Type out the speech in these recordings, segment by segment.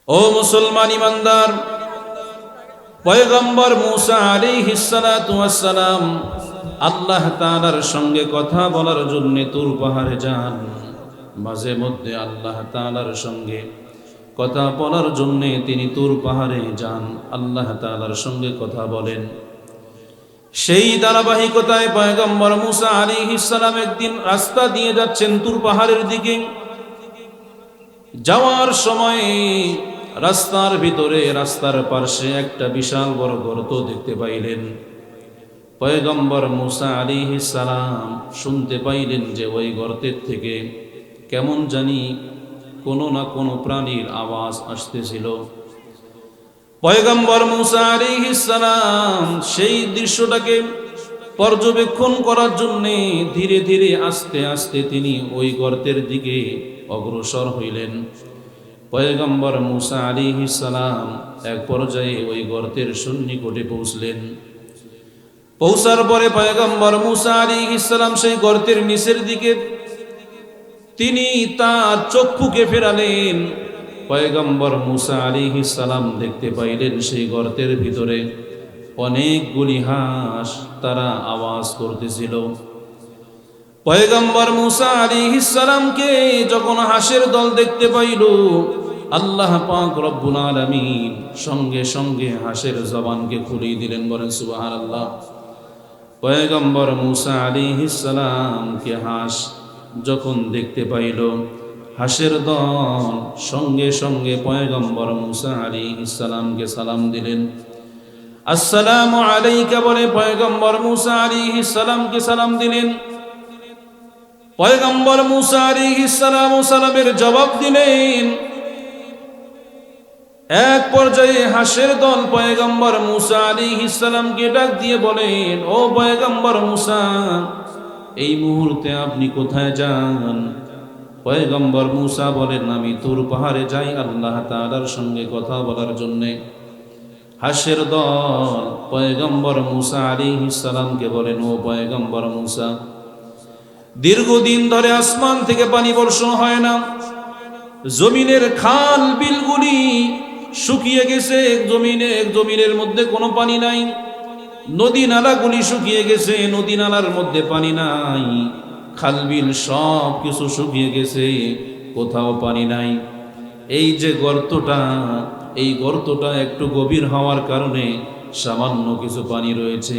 ও মুসলমান ইমানদার, পয়গম্বর মূসা আলাইহিস সালাতু ওয়াস সালাম আল্লাহ তাআলার সঙ্গে কথা বলার জন্য তুর পাহাড়ে যান। মাঝে মধ্যে আল্লাহ তাআলার সঙ্গে কথা বলার জন্য তিনি তুর পাহাড়ে যান, আল্লাহ তাআলার সঙ্গে কথা বলেন। সেই ধারাবাহিকতায় পয়গম্বর মূসা আলাইহিস সালাম একদিন রাস্তা দিয়ে যাচ্ছেন তুর পাহাড়ের দিকে। যাওয়ার সময় রাস্তার ভিতরে, রাস্তার পাশে একটা বিশাল বড় গর্ত দেখতে পাইলেন। পয়গম্বর মূসা আলাইহিস সালাম শুনতে পাইলেন যে ওই গর্তের থেকে কেমন জানি কোনো না কোনো প্রাণীর আওয়াজ আসতেছিল। পয়গম্বর মূসা আলাইহিস সালাম সেই দৃশ্যটাকে পর্যবেক্ষণ করার জন্য ধীরে ধীরে আস্তে আস্তে তিনি ওই গর্তের দিকে অগ্রসর হইলেন। পয়গম্বর মূসা আলাইহিস সালাম এক পর্যায়ে ওই গর্তের সন্নিকটে পৌঁছলেন। পৌঁছার পরে পয়গম্বর মূসা আলাইহিস সালাম সেই গর্তের নিচের দিকে তিনি তার চক্ষুকে ফেরালেন। পয়গম্বর মূসা আলাইহিস সালাম দেখতে পাইলেন সেই গর্তের ভিতরে অনেকগুলি হাঁস তারা আওয়াজ করতেছিল। পয়গম্বর মূসা আলাইহিস সালামকে যখন হাঁসের দল দেখতে পাইল, আল্লাহ পাক রব্বুল আলামিন সঙ্গে সঙ্গে হাঁসের জবানকে খুলিয়ে দিলেন। বলেন সুবহানাল্লাহ। পয়গম্বর মূসা আলাইহিস সালামকে হাঁস যখন দেখতে পাইল, হাঁসের দল সঙ্গে সঙ্গে পয়গম্বর মূসা আলাইহিস সালামকে সালাম দিলেন। আসসালামু আলাইকা বলে পয়গম্বর মূসা আলাইহিস সালামকে সালাম দিলেন। পয়গম্বর মূসা আলাইহিস সালাম সালামের জবাব দিলেন। এক পর্যায়ে হাঁসের দল পয়গম্বর মূসা আলাইহিস সালামকে ডাক দিয়ে বলেন, ও পয়গম্বর মূসা, এই মুহূর্তে আপনি কোথায় যান? পয়গম্বর মূসা বলেন, আমি তুর পাহাড়ে যাই আল্লাহ তাআলার সঙ্গে কথা বলার জন্যে। হাঁসের দল পয়গম্বর মূসা আলাইহিস সালামকে বলেন, ও পয়গম্বর মূসা, দীর্ঘদিন ধরে আসমান থেকে পানি বর্ষণ হয় না, জমিনের খাল বিলগুলি শুকিয়ে গেছে, জমিনের মধ্যে কোনো পানি নাই, নদী নালাগুলি শুকিয়ে গেছে, নদী নালার মধ্যে পানি নাই, খাল বিল সব কিছু শুকিয়ে গেছে, কোথাও পানি নাই। এই যে গর্তটা, এই গর্তটা একটু গভীর হওয়ার কারণে সামান্য কিছু পানি রয়েছে।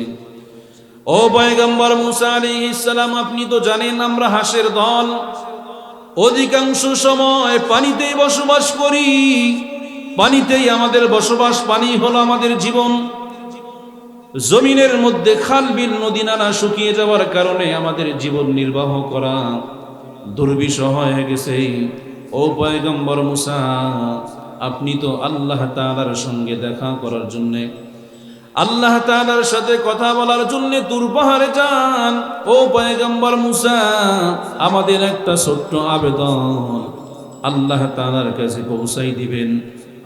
ও পয়গম্বর মূসা আলাইহিস সালাম, আপনি তো জানেন আমরা হাঁসের দল অধিকাংশ সময় পানিতেই বসবাস করি, পানিতেই আমাদের বসবাস, পানি হলো আমাদের জীবন। জমিনের মধ্যে খাল বিল নদী নালা শুকিয়ে যাওয়ার কারণে আমাদের জীবন নির্বাহ করা দুর্বিষহ হয়ে গেছে। ও পয়গম্বর মূসা, আপনি তো আল্লাহ তাআলার সঙ্গে দেখা করার জন্য, আল্লাহ তাআলার সাথে কথা বলার জন্য তুর পাহাড়ে যান। ও পয়গম্বর মূসা, আমাদের একটা ছোট্ট আবেদন আল্লাহ তাআলার কাছে পৌঁছাই দিবেন,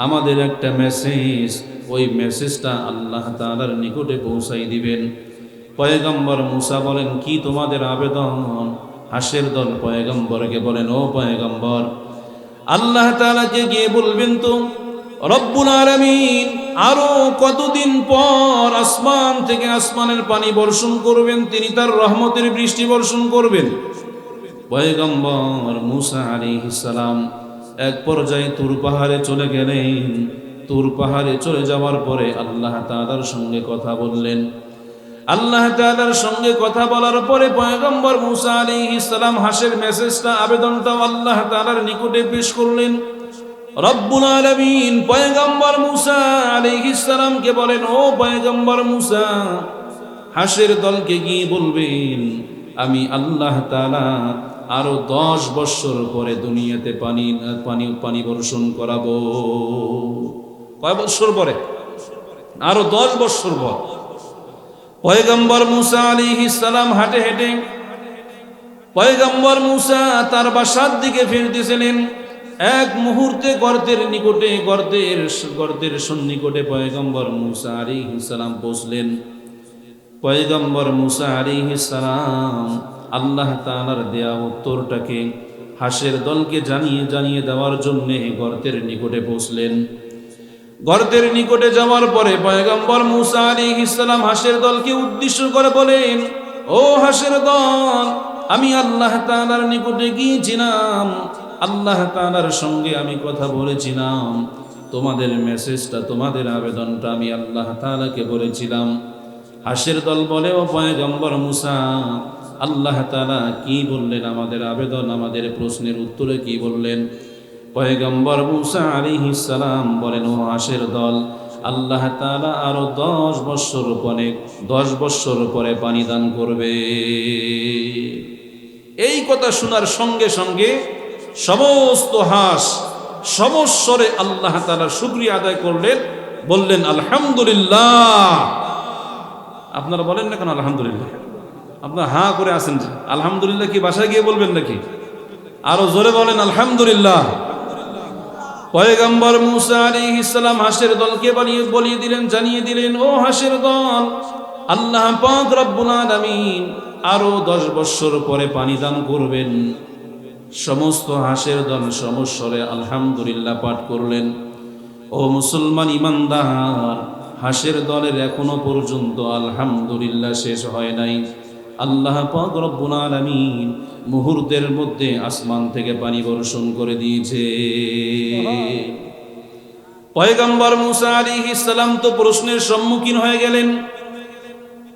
আমাদের একটা মেসেজ, ওই মেসেজটা আল্লাহ তাআলার নিকটে পৌঁছাই দিবেন। পয়গম্বর মূসা বলেন, কি তোমাদের আবেদন? হাঁসের দল পয়গম্বরকে বলেন, ও পয়গম্বর, আল্লাহ তাআলাকে গিয়ে বলবেন তো রব্বুল আলামিন আরো কতদিন পর আসমান থেকে আসমানের পানি বর্ষণ করবেন, তিনি তার রহমতের বৃষ্টি বর্ষণ করবেন। পয়গম্বর মূসা আলাইহিস সালাম এক পর্যায়ে তুর পাহাড়ে চলে গেলেন। তুর পাহাড়ে চলে যাওয়ার পরে আল্লাহ তাআলার সঙ্গে কথা বললেন। আল্লাহ তাআলার সঙ্গে কথা বলার পরে পয়গম্বর মূসা আলাইহিস সালাম হাঁসের মেসেজটা, আবেদনটাও আল্লাহ তাআলার নিকটে পেশ করলেন। রব্বুল আলামিন পয়গম্বর মূসা আলাইহিস সালামকে বলেন, ও পয়গম্বর মূসা, হাঁসের দলকে গিয়ে বলবেন আমি আল্লাহ তাআলা আরো 10 বছর পরে দুনিয়াতে পানি বর্ষণ করাবো। কয় বছর পরে? আরো 10 বছর পর। পয়গম্বর মূসা আলাইহিস সালাম হাঁটে হেঁটে পয়গম্বর মূসা তার বাসার দিকে ফিরতেছিলেন। এক মুহূর্তে গর্তের সন্নিকটে পয়গম্বর মূসা আলাইহিস সালাম পৌঁছলেন। পয়গম্বর মূসা আলাইহিস সালাম আল্লাহ তাআলার দেয়া উত্তরটাকে হাঁসের দলকে জানিয়ে দেওয়ার জন্য গর্তের নিকটে পৌঁছলেন। গর্তের নিকটে যাওয়ার পরে পয়গম্বর মূসা আলাইহিস সালাম হাঁসের দলকে উদ্দেশ্য করে বলেন, ও হাঁসের দল, আমি আল্লাহ তাআলার নিকটে গিয়েছিলাম, আল্লাহ তাআলার সঙ্গে আমি কথা বলেছিলাম, তোমাদের মেসেজটা, তোমাদের আবেদনটা আমি আল্লাহ তাআলাকে বলেছিলাম। হাঁসের দল বলে, ও পয়গম্বর মূসা, আল্লাহ তাআলা কি বললেন? আমাদের আবেদন, আমাদের প্রশ্নের উত্তরে কি বললেন? পয়গম্বর মূসা আলাইহিস সালাম বলেন, ও হাঁসের দল, আল্লাহ তাআলা আরো 10 বছর পরে পানি দান করবে। এই কথা শোনার সঙ্গে সঙ্গে সমস্ত হাঁস সমস্বরে আল্লাহ তাআলার শুকরিয়া আদায় করলেন, বললেন আলহামদুলিল্লাহ। আপনারা বলেন না কেন আলহামদুলিল্লাহ? আপনারা হাঁ করে আছেন যে, আলহামদুলিল্লাহ কি বাসায় গিয়ে বলবেন নাকি? আরো জোরে বলেন আলহামদুলিল্লাহ। পয়গম্বর মূসা আলাইহিস সালাম হাঁসের দলকে বলিয়ে দিলেন, জানিয়ে দিলেন, ও হাঁসের দল, আল্লাহ পাক রব্বুল আলামিন আরো 10 বছর পরে পানি দান করবেন। সমস্ত হাঁসের দল সমস্বরে আলহামদুলিল্লাহ পাঠ করলেন। ও মুসলমান ইমানদার, হাঁসের দলের এখনো পর্যন্ত আলহামদুলিল্লাহ শেষ হয় নাই। আল্লাহ পাক রব্বুল আলামিন মুহূর্তের মধ্যে আসমান থেকে পানি বর্ষণ করে দিয়েছে। পয়গম্বর মূসা আলাইহিস সালাম তো প্রশ্নের সম্মুখীন হয়ে গেলেন।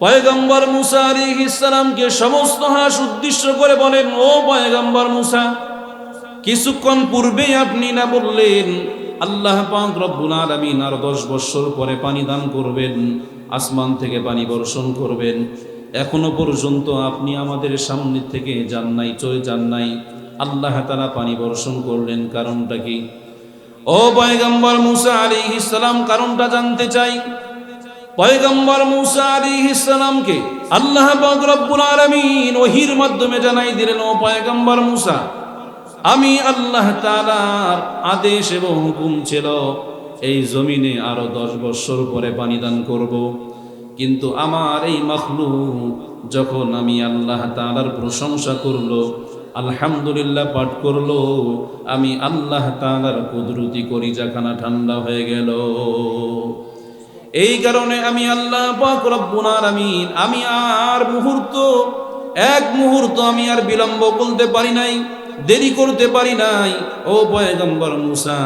পয়গম্বর মূসা আলাইহিস সালামকে সমস্ত হাঁস উদ্দেশ্য করে বলেন, ও পয়গম্বর মূসা, কিছুক্ষণ পূর্বেই আপনি না বললেন আল্লাহ পাক রব্বুল আলামিন আর 10 বছর পরে পানি দান করবেন, আসমান থেকে পানি বর্ষণ করবেন। এখনো পর্যন্ত আপনি আমাদের সামনে থেকে চলে যান নাই। আল্লাহ তাআলা পানি বর্ষণ করলেন, কারণটা কি? ও পয়গম্বর মূসা আলাইহিস সালাম কারণটা জানতে চাই। পয়গম্বর মূসা আলাইহিস সালামকে আল্লাহ পাক রব্বুল আলামিন ওহীর মাধ্যমে জানাই দিলেন, ও পয়গম্বর মূসা, আমি আল্লাহ তাআলার আদেশ এবং হুকুম ছিল এই জমিনে আরো 10 বছর পরে পানি দান করব, কিন্তু আমার এই মাখলুক যখন আমি আল্লাহ তাআলার প্রশংসা করলো, আলহামদুলিল্লাহ পাঠ করলো, আমি আল্লাহ তাআলার কুদরতি কলিজাখানা ঠান্ডা হয়ে গেল। এই কারণে আমি আল্লাহ পাক রব্বুল আলামিন আমি আর এক মুহূর্ত আমি আর বিলম্ব করতে পারি নাই, দেরি করতে পারি নাই। ও পয়গম্বর মূসা,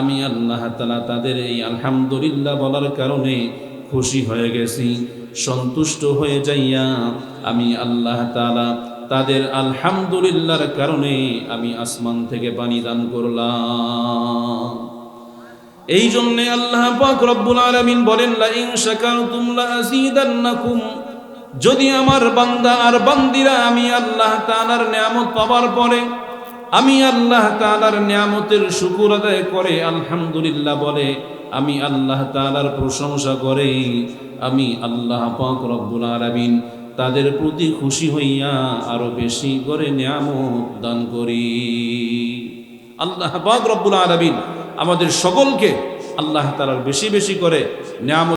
আমি আল্লাহ তাআলা তাদের এই আলহামদুলিল্লাহ বলার কারণে খুশি হয়ে গেছি, সন্তুষ্ট হয়ে যাইয়া আমি আল্লাহ তাআলা তাদের আলহামদুলিল্লাহর কারণে আমি আসমান থেকে পানি দান করলাম। এই জন্য আল্লাহ পাক রব্বুল আলামিন বলেন, লা ইন শাকারতুম লা আযীদান্নাকুম, যদি আমার বান্দা আর বান্দিরা আমি আল্লাহ তাআলার নিয়ামত পাওয়ার পরে আমি আল্লাহ তাআলার নিয়ামতের শুকর আদায় করে আলহামদুলিল্লাহ বলে, আমি আল্লাহ তাআলার প্রশংসা করে, আমি আল্লাহ পাক রব্বুল আলামিন তাদের প্রতি খুশি হইয়া আরো বেশি করে নিয়ামত দান করি। আল্লাহ পাক রব্বুল আলামিন আমাদের সকলকে আল্লাহ তাআলার বেশি বেশি করে নিয়ামত